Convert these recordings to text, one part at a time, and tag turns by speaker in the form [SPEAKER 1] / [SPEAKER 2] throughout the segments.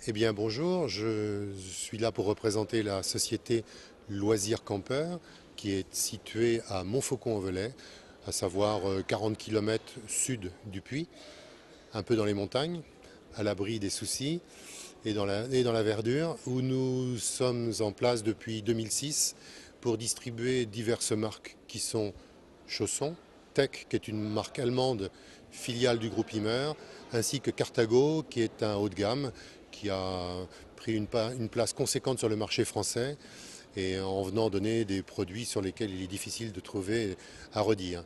[SPEAKER 1] Eh bien bonjour, je suis là pour représenter la société Loisirs Campeurs qui est située à Montfaucon-en-Velay, à savoir 40 km sud du Puy, un peu dans les montagnes, à l'abri des soucis et dans la verdure, où nous sommes en place depuis 2006 pour distribuer diverses marques qui sont Chausson, Tech, qui est une marque allemande filiale du groupe Immer, ainsi que Cartago, qui est un haut de gamme, qui a pris une place conséquente sur le marché français et en venant donner des produits sur lesquels il est difficile de trouver à redire.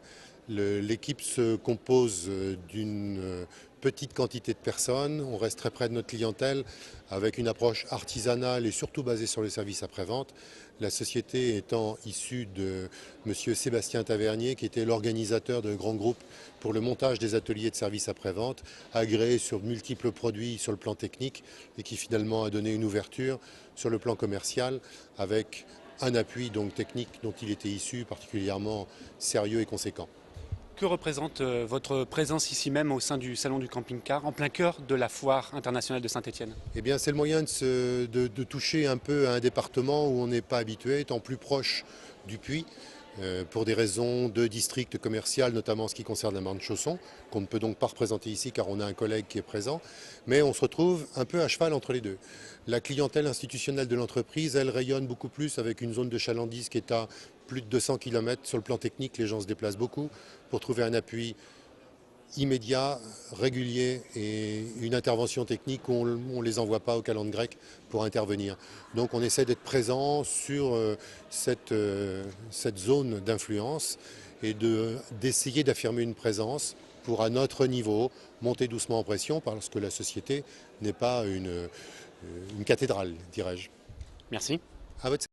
[SPEAKER 1] L'équipe se compose d'une petite quantité de personnes. On reste très près de notre clientèle avec une approche artisanale et surtout basée sur le service après-vente. La société étant issue de M. Sébastien Tavernier, qui était l'organisateur de grands groupes pour le montage des ateliers de service après-vente, agréé sur multiples produits sur le plan technique et qui finalement a donné une ouverture sur le plan commercial avec un appui donc technique dont il était issu particulièrement sérieux et conséquent.
[SPEAKER 2] Que représente votre présence ici même au sein du Salon du camping-car, en plein cœur de la foire internationale de Saint-Étienne?
[SPEAKER 1] Eh bien, c'est le moyen de toucher un peu à un département où on n'est pas habitué, étant plus proche du Puy, pour des raisons de district commercial, notamment en ce qui concerne la Marne-Chausson, qu'on ne peut donc pas représenter ici car on a un collègue qui est présent, mais on se retrouve un peu à cheval entre les deux. La clientèle institutionnelle de l'entreprise, elle rayonne beaucoup plus avec une zone de chalandise qui est à plus de 200 km. Sur le plan technique, les gens se déplacent beaucoup pour trouver un appui immédiat, régulier et une intervention technique où on ne les envoie pas aux calendes grecques pour intervenir. Donc on essaie d'être présent sur cette zone d'influence et d'essayer d'affirmer une présence pour, à notre niveau, monter doucement en pression parce que la société n'est pas une cathédrale, dirais-je.
[SPEAKER 2] Merci.
[SPEAKER 1] À votre